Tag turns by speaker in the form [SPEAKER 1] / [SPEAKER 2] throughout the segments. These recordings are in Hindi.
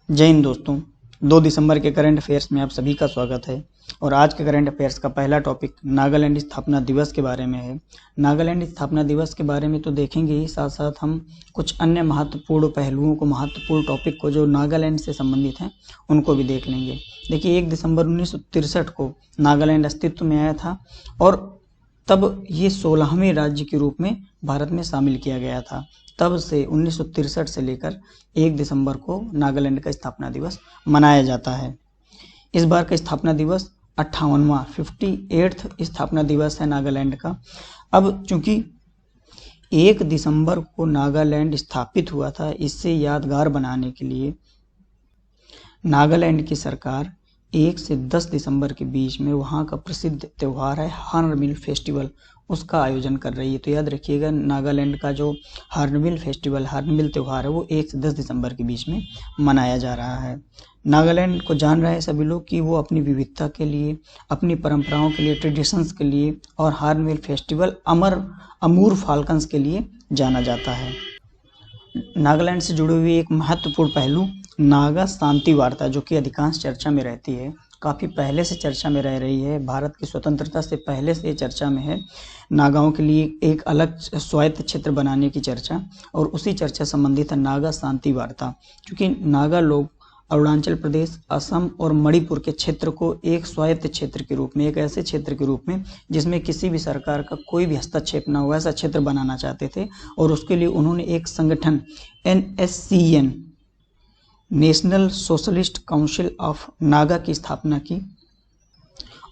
[SPEAKER 1] जय हिंद दोस्तों। 2 दिसंबर के करंट अफेयर्स में आप सभी का स्वागत है। और आज के करंट अफेयर्स का पहला टॉपिक नागालैंड स्थापना दिवस के बारे में है। नागालैंड स्थापना दिवस के बारे में तो देखेंगे ही, साथ साथ हम कुछ अन्य महत्वपूर्ण पहलुओं को, महत्वपूर्ण टॉपिक को जो नागालैंड से संबंधित हैं उनको भी देख लेंगे। देखिए, 1 दिसंबर 1963 को नागालैंड अस्तित्व में आया था और तब ये 16वें राज्य के रूप में भारत में शामिल किया गया था। तब से 1963 से लेकर 1 दिसंबर को नागालैंड का स्थापना दिवस मनाया जाता है। इस बार का स्थापना दिवस 58वां 58th स्थापना दिवस है नागालैंड का। अब चूंकि 1 दिसंबर को नागालैंड स्थापित हुआ था, इससे यादगार बनाने के लिए नागालैंड की सरकार 1 से 10 दिसंबर के बीच में वहाँ का प्रसिद्ध त्यौहार है हॉर्नबिल फेस्टिवल, उसका आयोजन कर रही है। तो याद रखिएगा, नागालैंड का जो हॉर्नबिल फेस्टिवल, हॉर्नबिल त्यौहार है, वो 1 से 10 दिसंबर के बीच में मनाया जा रहा है। नागालैंड को जान रहे हैं सभी लोग कि वो अपनी विविधता के लिए, अपनी परंपराओं के लिए, ट्रेडिशंस के लिए और हॉर्नबिल फेस्टिवल अमूर फाल्कन्स के लिए जाना जाता है। नागालैंड से जुड़े हुए एक महत्वपूर्ण पहलू नागा शांति वार्ता, जो कि अधिकांश चर्चा में रहती है, काफ़ी पहले से चर्चा में रह रही है। भारत की स्वतंत्रता से पहले से चर्चा में है। नागाओं के लिए एक अलग स्वायत्त क्षेत्र बनाने की चर्चा, और उसी चर्चा संबंधित है नागा शांति वार्ता। क्योंकि नागा लोग अरुणाचल प्रदेश, असम और मणिपुर के क्षेत्र को एक स्वायत्त क्षेत्र के रूप में, एक ऐसे क्षेत्र के रूप में जिसमें किसी भी सरकार का कोई भी हस्तक्षेप न हो, ऐसा क्षेत्र बनाना चाहते थे। और उसके लिए उन्होंने एक संगठन NSCN, national socialist council of Naga की स्थापना की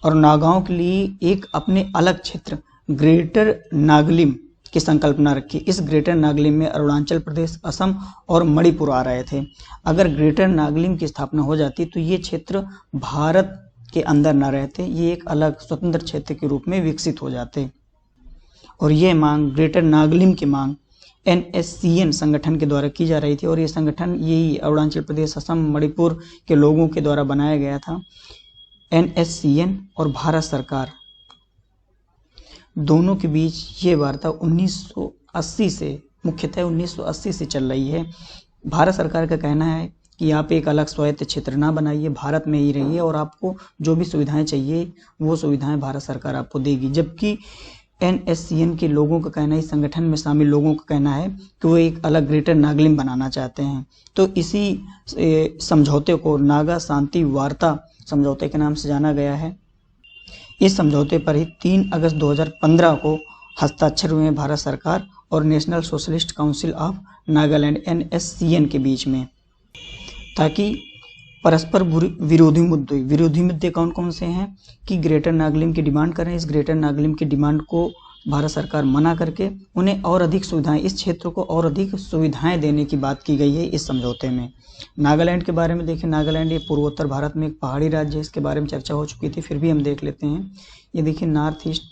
[SPEAKER 1] और नागाओं के लिए एक अपने अलग क्षेत्र ग्रेटर नागलिम की संकल्पना रखी। इस ग्रेटर नागलिम में अरुणाचल प्रदेश, असम और मणिपुर आ रहे थे। अगर ग्रेटर नागलिम की स्थापना हो जाती तो ये क्षेत्र भारत के अंदर न रहते, ये एक अलग स्वतंत्र क्षेत्र के रूप में विकसित हो जाते। और ये मांग, ग्रेटर नागलिम की मांग NSCN संगठन के द्वारा की जा रही थी। और ये संगठन यही अरुणाचल प्रदेश, असम, मणिपुर के लोगों के द्वारा बनाया गया था। NSCN और भारत सरकार दोनों के बीच ये वार्ता 1980 से, मुख्यतः 1980 से चल रही है। भारत सरकार का कहना है कि आप एक अलग स्वायत्त क्षेत्र ना बनाइए, भारत में ही रहिए और आपको जो भी सुविधाएं चाहिए वो सुविधाएं भारत सरकार आपको देगी। जबकि NSCN के लोगों का कहना है, इस संगठन में शामिल लोगों का कहना है कि वो एक अलग ग्रेटर नागलिम बनाना चाहते हैं। तो इसी समझौते को नागा शांति वार्ता समझौते के नाम से जाना गया है। इस समझौते पर ही 3 अगस्त 2015 को हस्ताक्षर हुए हैं भारत सरकार और national socialist council of Nagaland NSCN के बीच में, ताकि परस्पर विरोधी मुद्दे कौन कौन से हैं कि ग्रेटर नागलिम की डिमांड करें। इस ग्रेटर नागलिम की डिमांड को भारत सरकार मना करके उन्हें और अधिक सुविधाएं, इस क्षेत्र को और अधिक सुविधाएं देने की बात की गई है इस समझौते में। नागालैंड के बारे में देखिए, नागालैंड ये पूर्वोत्तर भारत में एक पहाड़ी राज्य है, इसके बारे में चर्चा हो चुकी थी, फिर भी हम देख लेते हैं। ये देखिए नॉर्थ ईस्ट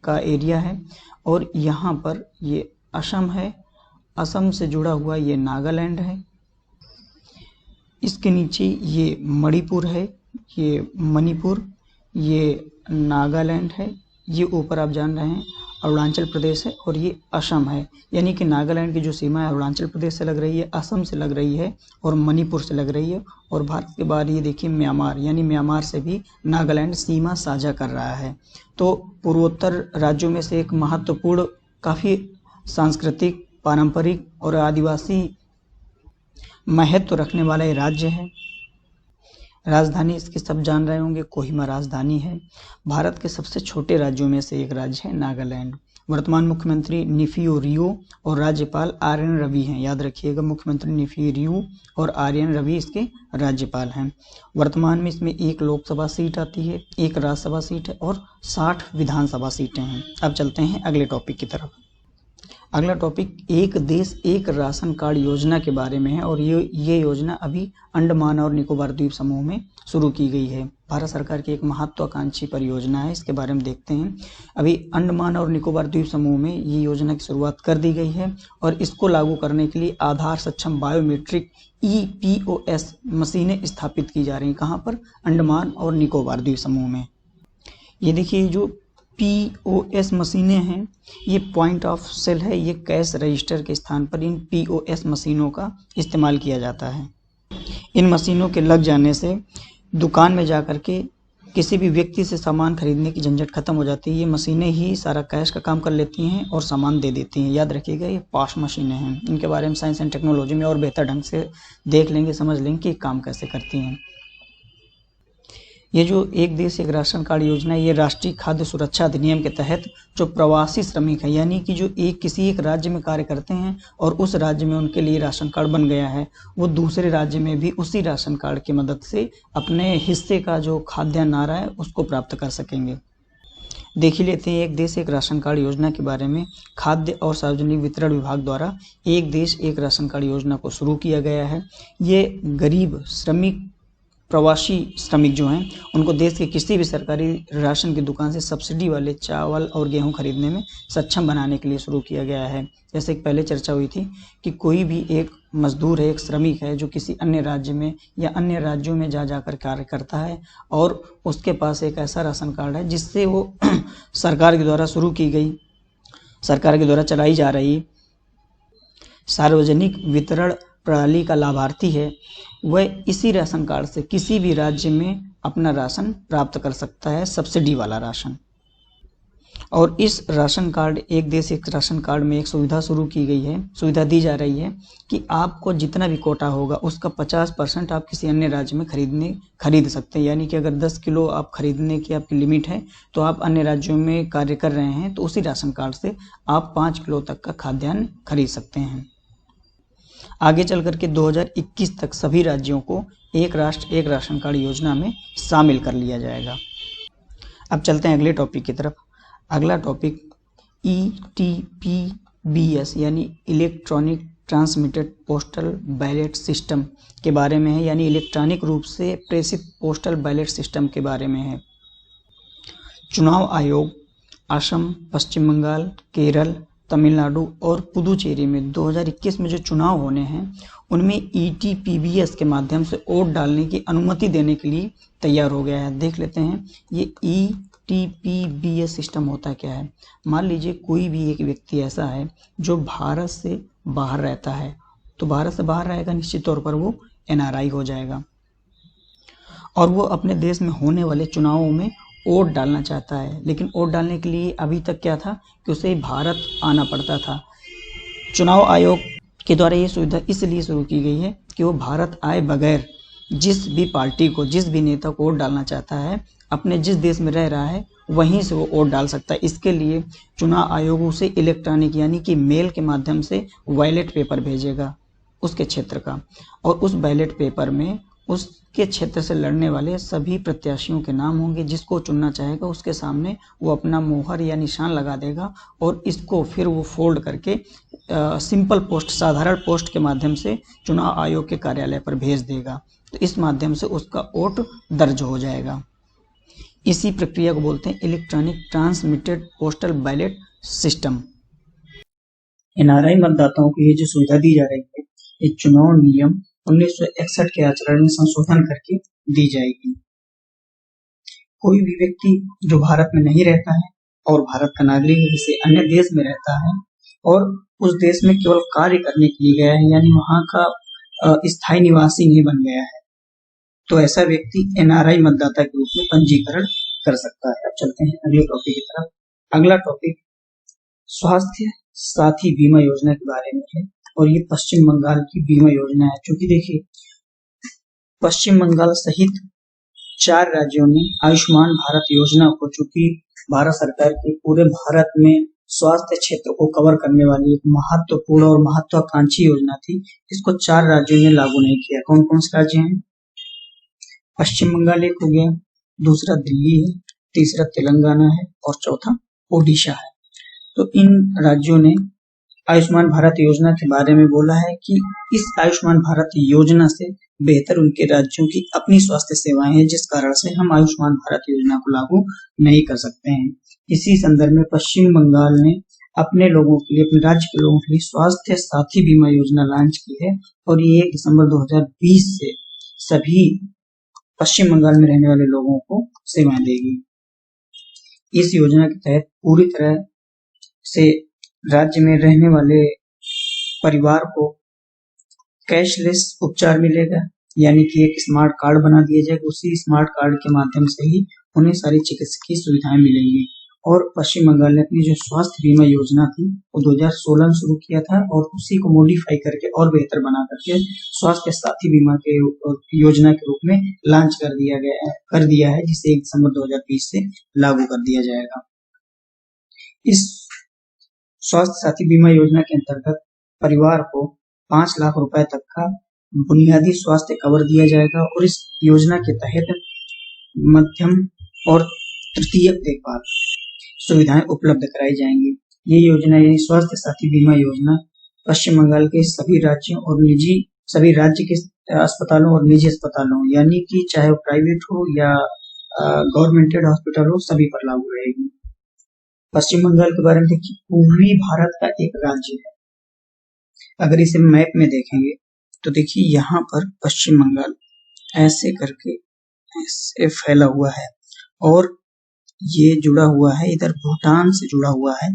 [SPEAKER 1] का एरिया है और यहाँ पर ये असम है, असम से जुड़ा हुआ ये नागालैंड है, इसके नीचे ये मणिपुर है, ये मणिपुर, ये नागालैंड है, ये ऊपर आप जान रहे हैं अरुणाचल प्रदेश है और ये असम है। यानी कि नागालैंड की जो सीमा है अरुणाचल प्रदेश से लग रही है, असम से लग रही है और मणिपुर से लग रही है। और भारत के बाद ये देखिए म्यांमार, यानी म्यांमार से भी नागालैंड सीमा साझा कर रहा है। तो पूर्वोत्तर राज्यों में से एक महत्वपूर्ण, काफ़ी सांस्कृतिक, पारंपरिक और आदिवासी महत्व रखने वाला ये राज्य है। राजधानी इसकी सब जान रहे होंगे, कोहिमा राजधानी है। भारत के सबसे छोटे राज्यों में से एक राज्य है नागालैंड। वर्तमान मुख्यमंत्री नीफियो रियो और राज्यपाल RN रवि हैं। याद रखिएगा, मुख्यमंत्री नीफियो रियो और RN रवि इसके राज्यपाल हैं। वर्तमान में इसमें 1 लोकसभा सीट आती है, 1 राज्यसभा सीट है और 60 विधानसभा सीटें हैं। अब चलते हैं अगले टॉपिक की तरफ। अगला टॉपिक एक देश एक राशन कार्ड योजना के बारे में है और ये योजना अभी अंडमान और निकोबार द्वीप समूह में शुरू की गई है। भारत सरकार की एक महत्वाकांक्षी परियोजना है, इसके बारे में देखते हैं। अभी अंडमान और निकोबार द्वीप समूह में ये योजना की शुरुआत कर दी गई है और इसको लागू करने के लिए आधार सक्षम बायोमेट्रिक EPOS मशीनें स्थापित की जा रही हैं। कहाँ पर? अंडमान और निकोबार द्वीप समूह में। ये देखिए, जो POS मशीनें हैं, ये पॉइंट ऑफ सेल है, ये कैश रजिस्टर के स्थान पर इन POS मशीनों का इस्तेमाल किया जाता है। इन मशीनों के लग जाने से दुकान में जाकर के किसी भी व्यक्ति से सामान खरीदने की झंझट खत्म हो जाती है। ये मशीनें ही सारा कैश का काम कर लेती हैं और सामान दे देती हैं। याद रखिएगा, ये पास मशीनें हैं। इनके बारे में साइंस एंड टेक्नोलॉजी में और बेहतर ढंग से देख लेंगे, समझ लेंगे कि काम कैसे करती हैं। ये जो एक देश एक राशन कार्ड योजना है, ये राष्ट्रीय खाद्य सुरक्षा अधिनियम के तहत जो प्रवासी श्रमिक है, यानी कि जो किसी एक राज्य में कार्य करते हैं और उस राज्य में उनके लिए राशन कार्ड बन गया है, वो दूसरे राज्य में भी उसी राशन कार्ड की मदद से अपने हिस्से का जो खाद्यान्न आ रहा है उसको प्राप्त कर सकेंगे। देख ही लेते हैं एक देश एक राशन कार्ड योजना के बारे में। खाद्य और सार्वजनिक वितरण विभाग द्वारा एक देश एक राशन कार्ड योजना को शुरू किया गया है। ये गरीब श्रमिक प्रवासी श्रमिक जो हैं उनको देश के किसी भी सरकारी राशन की दुकान से सब्सिडी वाले चावल और गेहूं खरीदने में सक्षम बनाने के लिए शुरू किया गया है। जैसे कि पहले चर्चा हुई थी कि कोई भी एक मजदूर है, एक श्रमिक है जो किसी अन्य राज्य में या अन्य राज्यों में जाकर कार्य करता है और उसके पास एक ऐसा राशन कार्ड है जिससे वो सरकार के द्वारा शुरू की गई, सरकार के द्वारा चलाई जा रही सार्वजनिक वितरण प्रणाली का लाभार्थी है, वह इसी राशन कार्ड से किसी भी राज्य में अपना राशन प्राप्त कर सकता है, सब्सिडी वाला राशन। और इस राशन कार्ड एक देश एक राशन कार्ड में एक सुविधा शुरू की गई है, सुविधा दी जा रही है कि आपको जितना भी कोटा होगा उसका 50% आप किसी अन्य राज्य में खरीद सकते हैं। यानी कि अगर 10 किलो आप खरीदने की आपकी लिमिट है तो आप अन्य राज्यों में कार्य कर रहे हैं तो उसी राशन कार्ड से आप 5 किलो तक का खाद्यान्न खरीद सकते हैं। आगे चल करके 2021 तक सभी राज्यों को एक राष्ट्र एक राशन कार्ड योजना में शामिल कर लिया जाएगा। अब चलते हैं अगले टॉपिक की तरफ। अगला टॉपिक ETPBS यानी electronic transmitted postal ballot system के बारे में है, यानी इलेक्ट्रॉनिक रूप से प्रेषित पोस्टल बैलेट सिस्टम के बारे में है। चुनाव आयोग असम, पश्चिम बंगाल, केरल, तमिलनाडु और पुदुचेरी में 2021 में जो चुनाव होने हैं उनमें ETPBS के माध्यम से वोट डालने की अनुमति देने के लिए तैयार हो गया है। देख लेते हैं ये ETPBS सिस्टम होता क्या है। मान लीजिए कोई भी एक व्यक्ति ऐसा है जो भारत से बाहर रहता है, तो भारत से बाहर रहेगा, निश्चित तौर पर वो NRI हो जाएगा और वो अपने देश में होने वाले चुनावों में वोट डालना चाहता है। लेकिन वोट डालने के लिए अभी तक क्या था कि उसे भारत आना पड़ता था। चुनाव आयोग के द्वारा ये सुविधा इसलिए शुरू की गई है कि वो भारत आए बगैर जिस भी पार्टी को, जिस भी नेता को वोट डालना चाहता है, अपने जिस देश में रह रहा है वहीं से वो वोट डाल सकता है। इसके लिए चुनाव आयोग उसे इलेक्ट्रॉनिक यानी कि मेल के माध्यम से बैलेट पेपर भेजेगा उसके क्षेत्र का, और उस बैलेट पेपर में उसके क्षेत्र से लड़ने वाले सभी प्रत्याशियों के नाम होंगे। जिसको चुनना चाहेगा उसके सामने वो अपना मोहर या निशान लगा देगा और इसको फिर वो फोल्ड करके सिंपल पोस्ट, साधारण पोस्ट के माध्यम से चुनाव आयोग के कार्यालय पर भेज देगा। तो इस माध्यम से उसका वोट दर्ज हो जाएगा। इसी प्रक्रिया को बोलते हैं electronic transmitted postal ballot system. NRI मतदाताओं को ये जो सुविधा दी जा रही है, ये चुनाव नियम 1961 के आचरण में संशोधन करके दी जाएगी। कोई भी व्यक्ति जो भारत में नहीं रहता है और भारत का नागरिक है, किसी अन्य देश में रहता है और उस देश में केवल कार्य करने के लिए गया है, यानी वहां का स्थायी निवासी नहीं बन गया है, तो ऐसा व्यक्ति NRI मतदाता के रूप में पंजीकरण कर सकता है। अब चलते हैं अगले टॉपिक की तरफ। अगला टॉपिक स्वास्थ्य साथी बीमा योजना के बारे में है और ये पश्चिम बंगाल की बीमा योजना है। क्योंकि देखिए पश्चिम बंगाल सहित 4 राज्यों ने आयुष्मान भारत योजना को, चूंकि भारत सरकार की पूरे भारत में स्वास्थ्य क्षेत्र को कवर करने वाली एक महत्वपूर्ण और महत्वाकांक्षी योजना थी, इसको 4 राज्यों ने लागू नहीं किया। कौन कौन से राज्य हैं? पश्चिम बंगाल एक हो गया, दूसरा दिल्ली है, तीसरा तेलंगाना है और चौथा ओडिशा है। तो इन राज्यों ने आयुष्मान भारत योजना के बारे में बोला है कि इस आयुष्मान भारत योजना से बेहतर उनके राज्यों की अपनी स्वास्थ्य सेवाएं हैं, जिस कारण से हम आयुष्मान भारत योजना को लागू नहीं कर सकते हैं। इसी संदर्भ में पश्चिम बंगाल ने अपने लोगों के लिए, अपने राज्य के लोगों के लिए स्वास्थ्य साथी बीमा योजना लॉन्च की है और ये 1 दिसंबर 2020 से सभी पश्चिम बंगाल में रहने वाले लोगों को सेवाएं देगी। इस योजना के तहत पूरी तरह से राज्य में रहने वाले परिवार को कैशलेस उपचार मिलेगा, यानी कि एक स्मार्ट कार्ड बना दिया जाएगा। उसी स्मार्ट कार्ड के माध्यम से ही उन्हें सारी चिकित्सकीय सुविधाएं मिलेंगी। और पश्चिम बंगाल ने अपनी जो स्वास्थ्य बीमा योजना थी वो 2016 में शुरू किया था और उसी को मॉडिफाई करके और बेहतर बना करके स्वास्थ्य साथी बीमा के योजना के रूप में लॉन्च कर दिया है, जिसे 1 दिसंबर 2020 से लागू कर दिया जाएगा। इस स्वास्थ्य साथी बीमा योजना के अंतर्गत परिवार को 5 लाख रुपए तक का बुनियादी स्वास्थ्य कवर दिया जाएगा और इस योजना के तहत मध्यम और तृतीयक देखभाल सुविधाएं उपलब्ध कराई जाएंगी। ये योजना यानी स्वास्थ्य साथी बीमा योजना पश्चिम बंगाल के सभी राज्य के अस्पतालों और निजी अस्पतालों यानी कि चाहे वो प्राइवेट हो या गवर्नमेंटेड हॉस्पिटल हो, सभी पर लागू रहेगी। पश्चिम बंगाल के बारे में देखिए, पूर्वी भारत का एक राज्य है। अगर इसे मैप में देखेंगे तो देखिए यहाँ पर पश्चिम बंगाल ऐसे करके ऐसे फैला हुआ है और ये जुड़ा हुआ है, इधर भूटान से जुड़ा हुआ है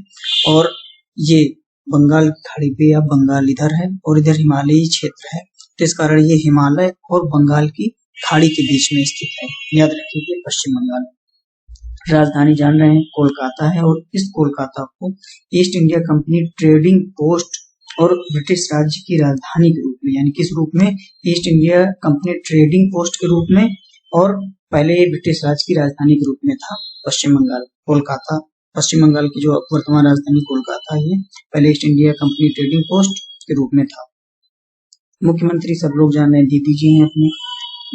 [SPEAKER 1] और ये बंगाल की खाड़ी पे, अब बंगाल इधर है और इधर हिमालयी क्षेत्र है, तो इस कारण ये हिमालय और बंगाल की खाड़ी के बीच में स्थित है। याद रखिए पश्चिम बंगाल। राजधानी जान रहे हैं कोलकाता है और इस कोलकाता को east India company trading post और ब्रिटिश राज्य की राजधानी के रूप में, यानी किस रूप में, east India company trading post के रूप में, और पहले ये ब्रिटिश राज्य की राजधानी के रूप में था पश्चिम बंगाल। कोलकाता पश्चिम बंगाल की जो वर्तमान राजधानी कोलकाता है, पहले east India company trading post के रूप में था। मुख्यमंत्री सब लोग जान रहे हैं, दीदी जी हैं अपनी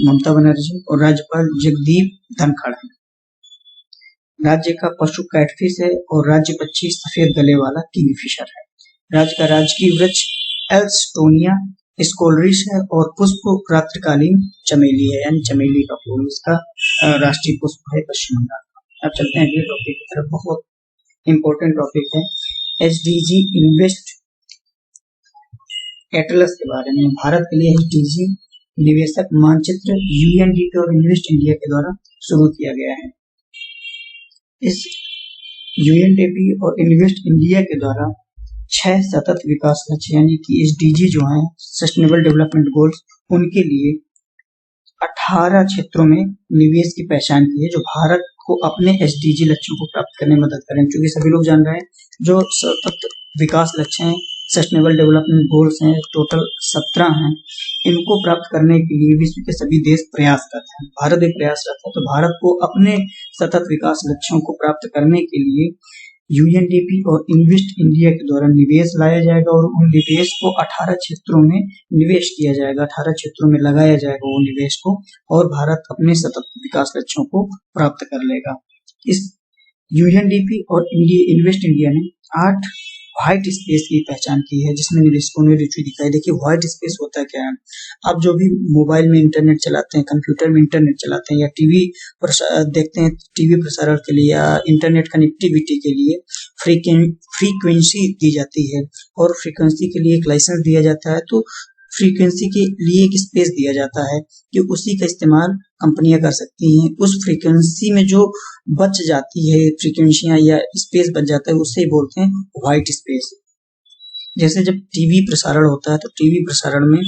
[SPEAKER 1] ममता बनर्जी, और राज्यपाल जगदीप धनखड़ है। राज्य का पशु कैटफिश है और राज्य पक्षी सफेद गले वाला किंगफिशर है। राज्य का राजकीय वृक्ष एल्स्टोनिया स्कोलरिस है और पुष्प रात्रिकालीन चमेली है, यानी चमेली का फूल इसका राष्ट्रीय पुष्प है पश्चिम बंगाल का। अब चलते हैं अगले टॉपिक की तरफ। बहुत इंपॉर्टेंट टॉपिक है एसडीजी इन्वेस्ट एटलस के बारे में। भारत के लिए एसडीजी निवेशक मानचित्र यूएनडीपी और इन्वेस्ट इंडिया के द्वारा शुरू किया गया है। इस यूएनडीपी और इन्वेस्ट इंडिया के द्वारा 6 सतत विकास लक्ष्य यानी कि एसडीजी जो है सस्टेनेबल डेवलपमेंट गोल्स, उनके लिए 18 क्षेत्रों में निवेश की पहचान की है जो भारत को अपने एसडीजी लक्ष्यों को प्राप्त करने में मदद करें। क्योंकि सभी लोग जान रहे हैं जो सतत विकास लक्ष्य हैं, सस्टेनेबल डेवलपमेंट गोल्स हैं, टोटल 17 हैं, इनको प्राप्त करने के लिए विश्व के सभी देश प्रयासरत हैं। भारत भी प्रयासरत है। तो भारत को अपने सतत विकास लक्ष्यों को प्राप्त करने के लिए यूएनडीपी और इन्वेस्ट इंडिया के द्वारा निवेश लाया जाएगा और उन निवेश को 18 क्षेत्रों में निवेश किया जाएगा, 18 क्षेत्रों में लगाया जाएगा वो निवेश को, और भारत अपने सतत विकास लक्ष्यों को प्राप्त कर लेगा। इस यूएनडीपी और इन्वेस्ट इंडिया ने 8 व्हाइट स्पेस की पहचान की है जिसमें निवेशकों ने रुचि दिखाई। देखिए व्हाइट स्पेस होता क्या है, आप जो भी मोबाइल में इंटरनेट चलाते हैं, कंप्यूटर में इंटरनेट चलाते हैं या टीवी पर देखते हैं, टीवी प्रसारण के लिए या इंटरनेट कनेक्टिविटी के लिए फ्रीक्वेंसी दी जाती है और फ्रीक्वेंसी के लिए एक लाइसेंस दिया जाता है। तो फ्रीक्वेंसी के लिए एक स्पेस दिया जाता है कि उसी का इस्तेमाल कंपनियां कर सकती हैं। उस फ्रीक्वेंसी में जो बच जाती है फ्रीक्वेंसियां या स्पेस बच जाता है उसे बोलते हैं व्हाइट स्पेस। जैसे जब टीवी प्रसारण होता है तो टीवी प्रसारण में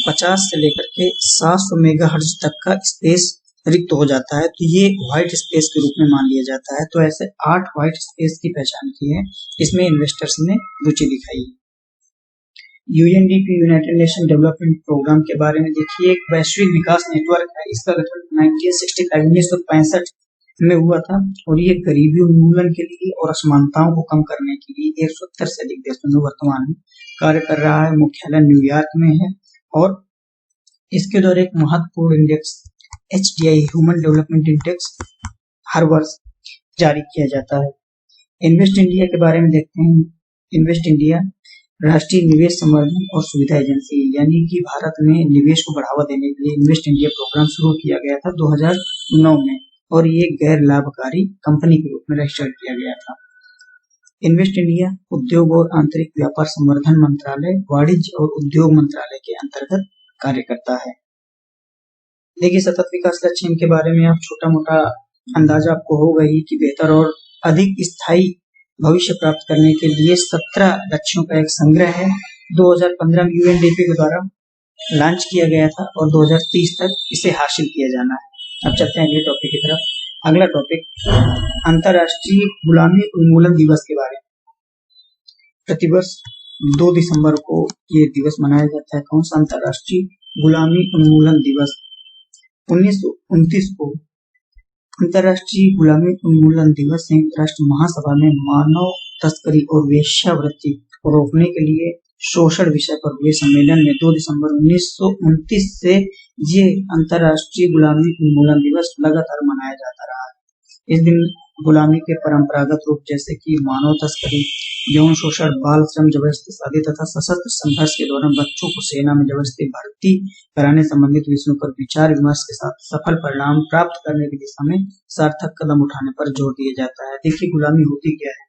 [SPEAKER 1] 50 से लेकर के 700 मेगाहर्ट्ज तक का स्पेस रिक्त हो जाता है, तो ये व्हाइट स्पेस के रूप में मान लिया जाता है। तो ऐसे 8 व्हाइट स्पेस की पहचान की है, इसमें इन्वेस्टर्स ने रुचि दिखाई। UNDP united nation development programme के बारे में देखिए, एक वैश्विक विकास नेटवर्क है। इसका गठन 1965 में हुआ था और ये गरीबी उन्मूलन के लिए और असमानताओं को कम करने के लिए 170 से अधिक देशों में वर्तमान में कार्य कर रहा है। मुख्यालय न्यूयॉर्क में है और इसके द्वारा एक महत्वपूर्ण index HDI human development index हर वर्ष जारी किया जाता है। इन्वेस्ट इंडिया के बारे में देखते हैं। इन्वेस्ट इंडिया राष्ट्रीय निवेश संवर्धन और सुविधा एजेंसी, यानी कि भारत में निवेश को बढ़ावा देने के लिए इन्वेस्ट इंडिया प्रोग्राम शुरू किया गया था 2009 में और ये गैर लाभकारी कंपनी के रूप में रजिस्टर किया गया था। इन्वेस्ट इंडिया उद्योग और आंतरिक व्यापार संवर्धन मंत्रालय, वाणिज्य और उद्योग मंत्रालय के अंतर्गत कार्य करता है। देखिए सतत विकास लक्ष्य के बारे में आप छोटा मोटा अंदाजा आपको होगा ही कि बेहतर और अधिक स्थायी भविष्य प्राप्त करने के लिए 17 लक्ष्यों का एक संग्रह है। 2015 में यूएनडीपी के द्वारा लॉन्च किया गया था और 2030 तक इसे हासिल किया जाना है। अब चलते हैं अगले टॉपिक की तरफ। अगला टॉपिक अंतर्राष्ट्रीय गुलामी उन्मूलन दिवस के बारे में। प्रतिवर्ष 2 दिसंबर को ये दिवस मनाया जाता है। कौन सा? अंतर्राष्ट्रीय गुलामी उन्मूलन दिवस। 1929 को अंतर्राष्ट्रीय गुलामी उन्मूलन दिवस संयुक्त राष्ट्र महासभा में मानव तस्करी और वेश्यावृत्ति को रोकने के लिए शोषण विषय पर हुए सम्मेलन में 2 दिसंबर 1929 से ये अंतर्राष्ट्रीय गुलामी उन्मूलन दिवस लगातार मनाया जाता रहा है। इस दिन गुलामी के परंपरागत रूप जैसे कि मानव तस्करी, यौन शोषण, बाल श्रम, जबरदस्ती शादी तथा सशस्त्र संघर्ष के दौरान बच्चों को सेना में जबरदस्ती भर्ती कराने संबंधित विषयों पर विचार विमर्श के साथ सफल परिणाम प्राप्त करने की दिशा में सार्थक कदम उठाने पर जोर दिया जाता है। देखिए गुलामी होती क्या है।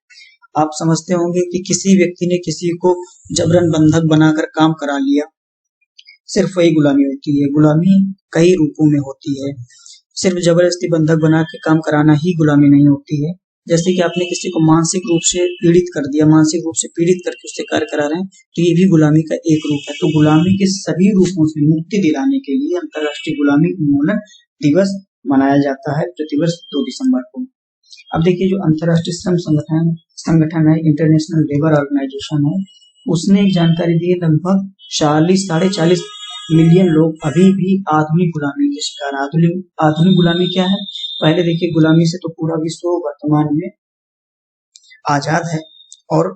[SPEAKER 1] आप समझते होंगे कि किसी व्यक्ति ने किसी को जबरन बंधक बनाकर काम करा लिया, सिर्फ वही गुलामी होती है। गुलामी कई रूपों में होती है। सिर्फ जबरदस्ती बंधक बना के काम कराना ही गुलामी नहीं होती है। जैसे कि आपने किसी को मानसिक रूप से पीड़ित कर दिया, मानसिक रूप से पीड़ित करके उससे कार्य करा रहे हैं, तो ये भी गुलामी का एक रूप है। तो गुलामी के सभी रूपों से मुक्ति दिलाने के लिए अंतर्राष्ट्रीय गुलामी उन्मूलन दिवस मनाया जाता है प्रतिवर्ष 2 दिसंबर को। अब देखिए जो अंतर्राष्ट्रीय श्रम संगठन है, इंटरनेशनल लेबर ऑर्गेनाइजेशन है, उसने एक जानकारी दी है लगभग 40-40.5 मिलियन लोग अभी भी आधुनिक गुलामी के शिकार। आधुनिक गुलामी क्या है? पहले देखिए गुलामी से तो पूरा विश्व वर्तमान में आजाद है और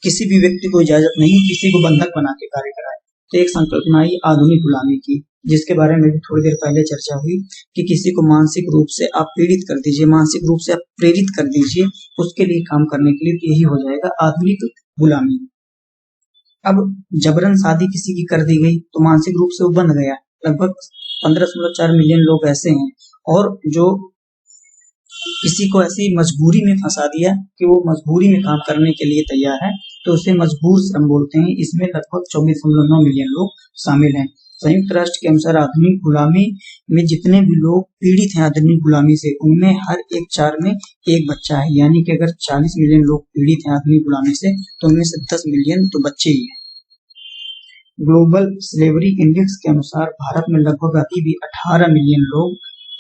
[SPEAKER 1] किसी भी व्यक्ति को इजाजत नहीं किसी को बंधक बना के कार्य कराए। तो एक संकल्पना आई आधुनिक गुलामी की, जिसके बारे में भी थोड़ी देर पहले चर्चा हुई कि किसी को मानसिक रूप से आप पीड़ित कर दीजिए, मानसिक रूप से आप प्रेरित कर दीजिए उसके लिए काम करने के लिए, यही हो जाएगा आधुनिक गुलामी। अब जबरन शादी किसी की कर दी गई तो मानसिक रूप से वो बंध गया। लगभग 15.4 मिलियन लोग ऐसे हैं और जो किसी को ऐसी मजबूरी में फंसा दिया कि वो मजबूरी में काम करने के लिए तैयार है, तो उसे मजबूर श्रम बोलते हैं। इसमें लगभग 24.9 मिलियन लोग शामिल हैं। संयुक्त राष्ट्र के अनुसार आधुनिक गुलामी में जितने भी लोग पीड़ित हैं आधुनिक गुलामी से, उनमें हर एक 4 में एक बच्चा है। यानी कि अगर 40 मिलियन लोग पीड़ित हैं आधुनिक गुलामी से, तो उनमें से 10 मिलियन तो बच्चे ही हैं। ग्लोबल स्लेवरी इंडेक्स के अनुसार भारत में लगभग अभी भी 18 मिलियन लोग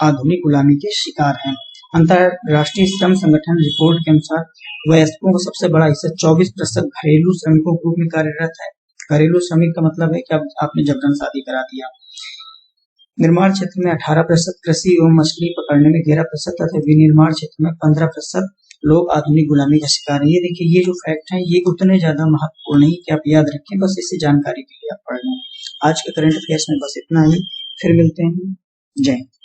[SPEAKER 1] आधुनिक गुलामी के शिकार हैं। अंतर्राष्ट्रीय श्रम संगठन रिपोर्ट के अनुसार वयस्कों का सबसे बड़ा हिस्सा 24% घरेलू श्रमिकों के रूप में कार्यरत है। घरेलू श्रमिक का मतलब है कि आपने जबरन शादी करा दिया। निर्माण क्षेत्र में 18%, कृषि एवं मछली पकड़ने में 11% तथा विनिर्माण क्षेत्र में 15% लोग आधुनिक गुलामी का शिकार हैं। ये देखिए ये जो फैक्ट है ये उतने ज्यादा महत्वपूर्ण नहीं कि आप याद रखें, बस इसे जानकारी के लिए आप पढ़ लें। आज के करंट अफेयर्स में बस इतना ही, फिर मिलते हैं। जय हिंद।